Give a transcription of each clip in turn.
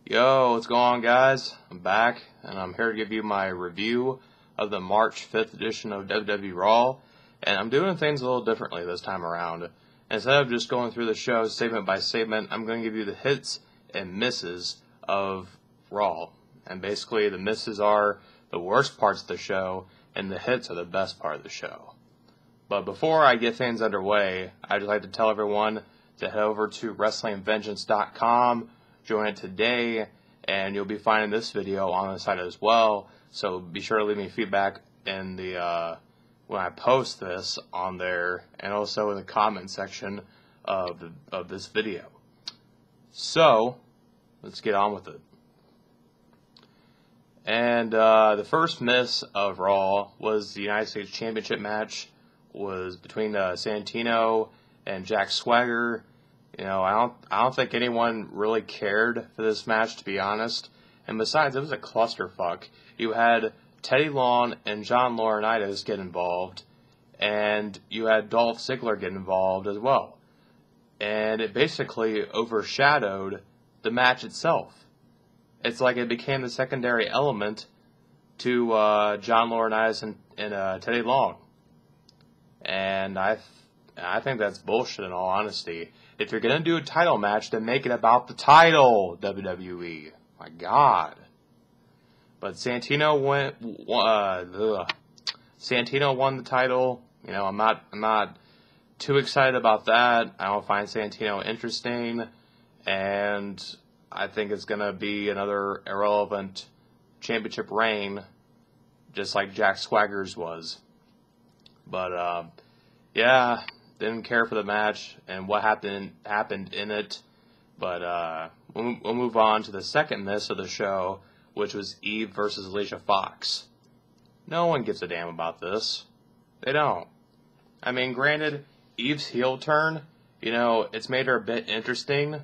Yo, what's going on, guys? I'm back, and I'm here to give you my review of the March 5th edition of WWE RAW, and I'm doing things a little differently this time around. Instead of just going through the show segment by segment, I'm going to give you the hits and misses of RAW. And basically, the misses are the worst parts of the show, and the hits are the best part of the show. But before I get things underway, I'd just like to tell everyone to head over to WrestlingVengeance.com, join it today, and you'll be finding this video on the site as well. So be sure to leave me feedback in the when I post this on there, and also in the comment section of this video. So let's get on with it. And the first miss of Raw was the United States Championship match. Was between Santino and Jack Swagger. You know, I don't think anyone really cared for this match, to be honest. And besides, it was a clusterfuck. You had Teddy Long and John Laurinaitis get involved, and you had Dolph Ziggler get involved as well. And it basically overshadowed the match itself. It's like it became the secondary element to John Laurinaitis and Teddy Long. And I think that's bullshit, in all honesty. If you're going to do a title match, then make it about the title, WWE. My God. But Santino won the title. You know, I'm not too excited about that. I don't find Santino interesting, and I think it's going to be another irrelevant championship reign, just like Jack Swagger's was. But yeah, didn't care for the match and what happened in it. But we'll move on to the second miss of the show, which was Eve versus Alicia Fox. No one gives a damn about this. They don't. I mean, granted, Eve's heel turn, you know, it's made her a bit interesting.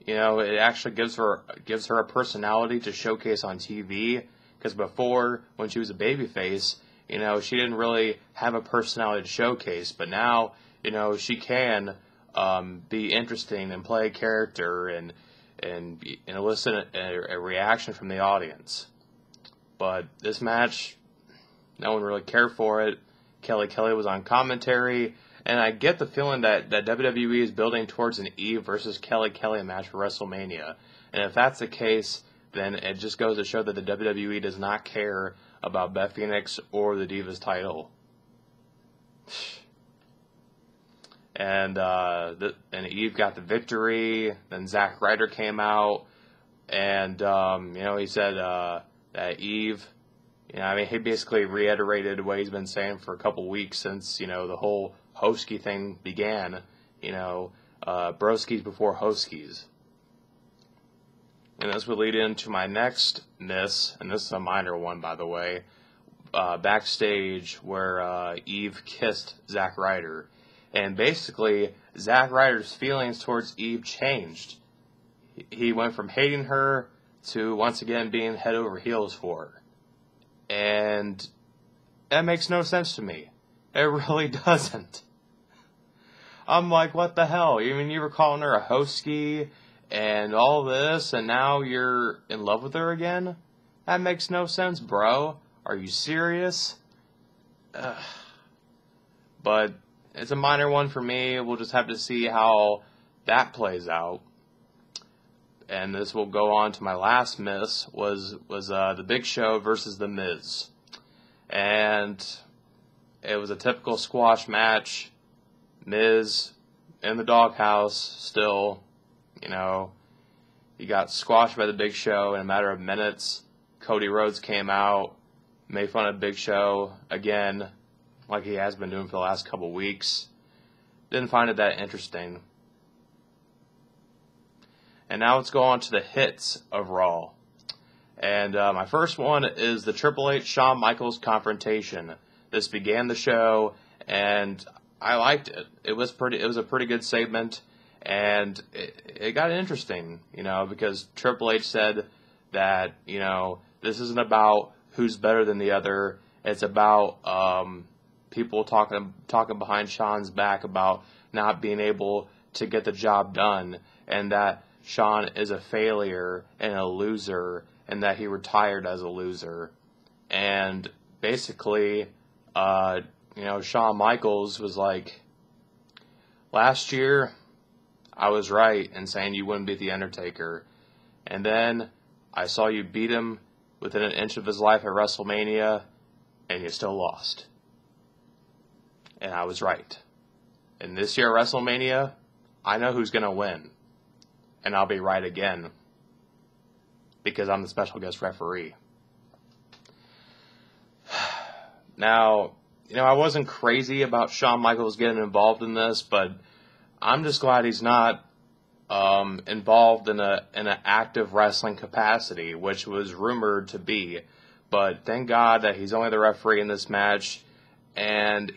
You know, it actually gives her a personality to showcase on TV. Because before, when she was a babyface, you know, she didn't really have a personality to showcase, but now, you know, she can be interesting and play a character and elicit a reaction from the audience. But this match, no one really cared for it. Kelly was on commentary, and I get the feeling that WWE is building towards an Eve versus Kelly match for WrestleMania. And if that's the case, then it just goes to show that the WWE does not care about Beth Phoenix or the Divas title. And Eve got the victory. Then Zack Ryder came out, and you know, he said that Eve, you know, I mean, he basically reiterated what he's been saying for a couple weeks since, you know, the whole Hosky thing began. You know, broskies before Hoskies. And this would lead into my next miss, and this is a minor one, by the way, backstage where Eve kissed Zack Ryder. And basically, Zack Ryder's feelings towards Eve changed. He went from hating her to, once again, being head over heels for her. And that makes no sense to me. It really doesn't. I'm like, what the hell? I mean, you were calling her a Hosky and all this, and now you're in love with her again? That makes no sense, bro. Are you serious? But it's a minor one for me. We'll just have to see how that plays out. And this will go on to my last miss, was the Big Show versus The Miz. And it was a typical squash match. Miz in the doghouse still. You know, he got squashed by the Big Show in a matter of minutes. Cody Rhodes came out, made fun of Big Show again, like he has been doing for the last couple weeks. Didn't find it that interesting. And now let's go on to the hits of Raw. And my first one is the Triple H Shawn Michaels confrontation. This began the show, and I liked it. It was a pretty good segment. And it got interesting, you know, because Triple H said that, you know, this isn't about who's better than the other. It's about people talking behind Shawn's back about not being able to get the job done, and that Shawn is a failure and a loser, and that he retired as a loser. And basically, Shawn Michaels was like, last year, I was right in saying you wouldn't beat The Undertaker. And then I saw you beat him within an inch of his life at WrestleMania, and you still lost. And I was right. And this year at WrestleMania, I know who's going to win. And I'll be right again. Because I'm the special guest referee. Now, I wasn't crazy about Shawn Michaels getting involved in this, but I'm just glad he's not involved in an active wrestling capacity, which was rumored to be. But thank God that he's only the referee in this match. And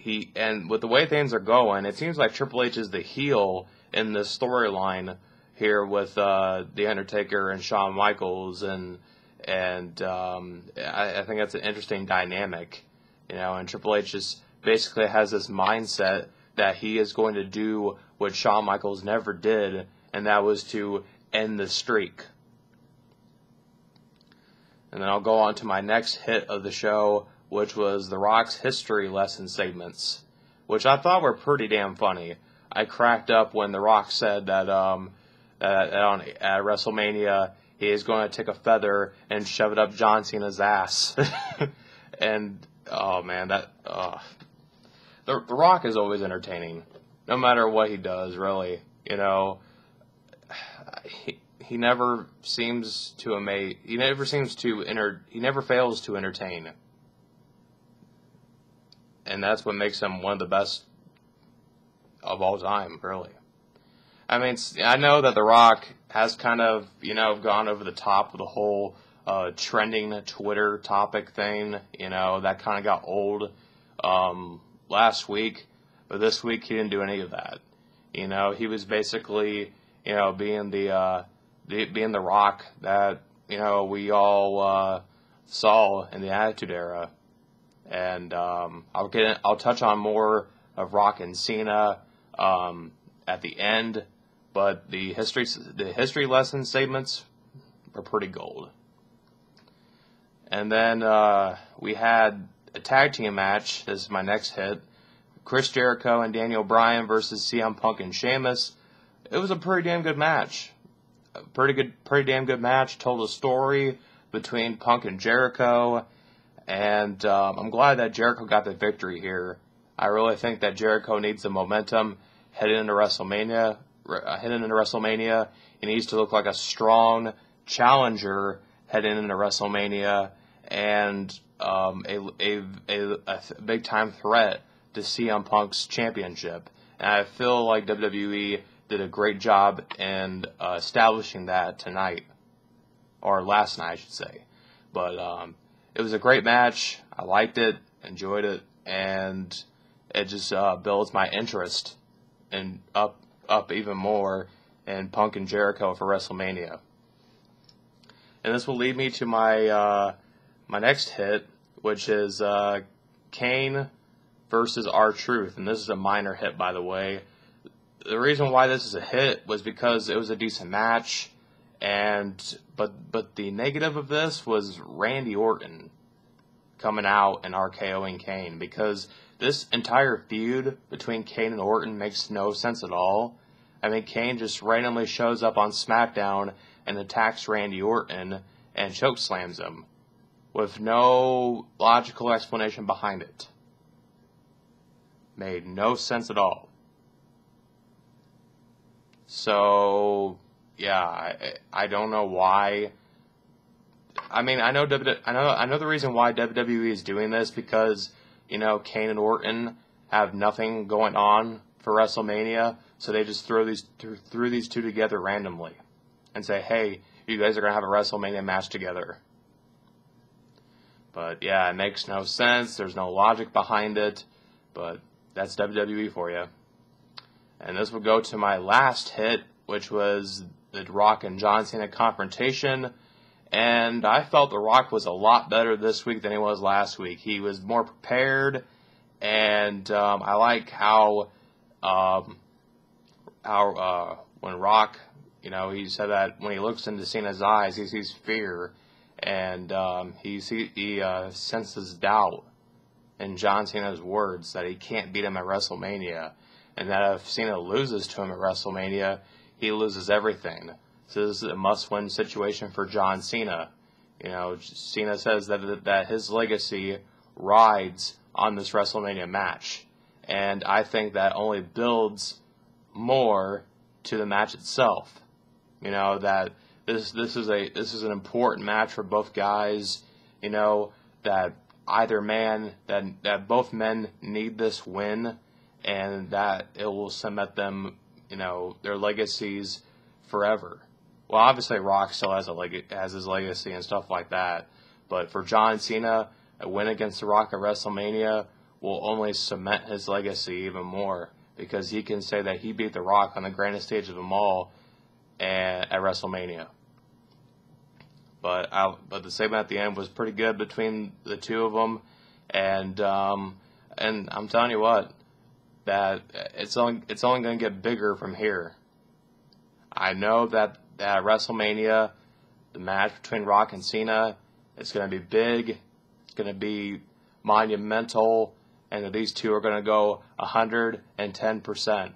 with the way things are going, it seems like Triple H is the heel in this storyline here with The Undertaker and Shawn Michaels, and I think that's an interesting dynamic, and Triple H just basically has this mindset that he is going to do what Shawn Michaels never did, and that was to end the streak. And then I'll go on to my next hit of the show, which was The Rock's history lesson segments, which I thought were pretty damn funny. I cracked up when The Rock said that at WrestleMania he is going to take a feather and shove it up John Cena's ass. And, oh man, The Rock is always entertaining, no matter what he does, really. He never seems to amaze. He never fails to entertain. And that's what makes him one of the best of all time, really. I mean, I know that The Rock has kind of, gone over the top with the whole trending Twitter topic thing. That kind of got old last week, but this week he didn't do any of that. He was basically, being the Rock that, we all saw in the Attitude Era. And I'll touch on more of Rock and Cena at the end, but the history lesson statements are pretty gold. And then we had a tag team match. This is my next hit: Chris Jericho and Daniel Bryan versus CM Punk and Sheamus. It was a pretty damn good match. Pretty damn good match. Told a story between Punk and Jericho. And I'm glad that Jericho got the victory here. I really think that Jericho needs the momentum heading into WrestleMania. He needs to look like a strong challenger heading into WrestleMania, and a big time threat to CM Punk's championship. And I feel like WWE did a great job in establishing that tonight, or last night, I should say. But it was a great match. I liked it, enjoyed it, and it just builds my interest and up even more in Punk and Jericho for WrestleMania. And this will lead me to my my next hit, which is Kane versus R-Truth, and this is a minor hit, by the way. The reason why this is a hit was because it was a decent match. But the negative of this was Randy Orton coming out and RKOing Kane, because this entire feud between Kane and Orton makes no sense at all. I mean, Kane just randomly shows up on SmackDown and attacks Randy Orton and chokeslams him with no logical explanation behind it. Made no sense at all. So yeah, I don't know why. I mean, I know the reason why WWE is doing this, because Kane and Orton have nothing going on for WrestleMania, so they just threw these two together randomly and say, "Hey, you guys are gonna have a WrestleMania match together." But yeah, it makes no sense. There's no logic behind it. But that's WWE for you. And this will go to my last hit, which was the Rock and John Cena confrontation. And I felt The Rock was a lot better this week than he was last week. He was more prepared, and I like how when Rock, You know, he said that when he looks into Cena's eyes, he sees fear, and he senses doubt in John Cena's words that he can't beat him at WrestleMania, and that if Cena loses to him at WrestleMania, he loses everything. So this is a must-win situation for John Cena. You know, Cena says that his legacy rides on this WrestleMania match, and I think that only builds more to the match itself. You know, that this is an important match for both guys. You know, that either man that both men need this win, and that it will cement them, you know, their legacies forever. Well, obviously Rock still has his legacy and stuff like that, but for John Cena, a win against The Rock at WrestleMania will only cement his legacy even more, because he can say that he beat The Rock on the grandest stage of them all at WrestleMania. But the segment at the end was pretty good between the two of them, and I'm telling you what, that it's only going to get bigger from here. I know that at WrestleMania, the match between Rock and Cena, it's going to be big, it's going to be monumental, and that these two are going to go 110%.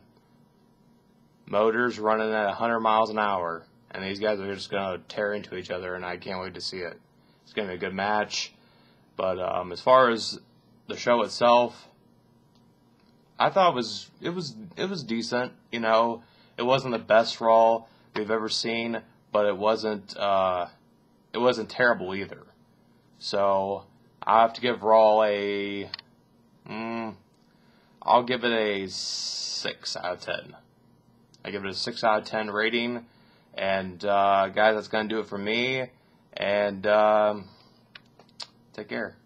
Motors running at 100 miles an hour, and these guys are just going to tear into each other, and I can't wait to see it. It's going to be a good match. But as far as the show itself, I thought it was decent. You know, it wasn't the best Raw we've ever seen, but it wasn't terrible either. So I have to give Raw I'll give it a 6 out of 10. I give it a 6 out of 10 rating. And guys, that's gonna do it for me. And take care.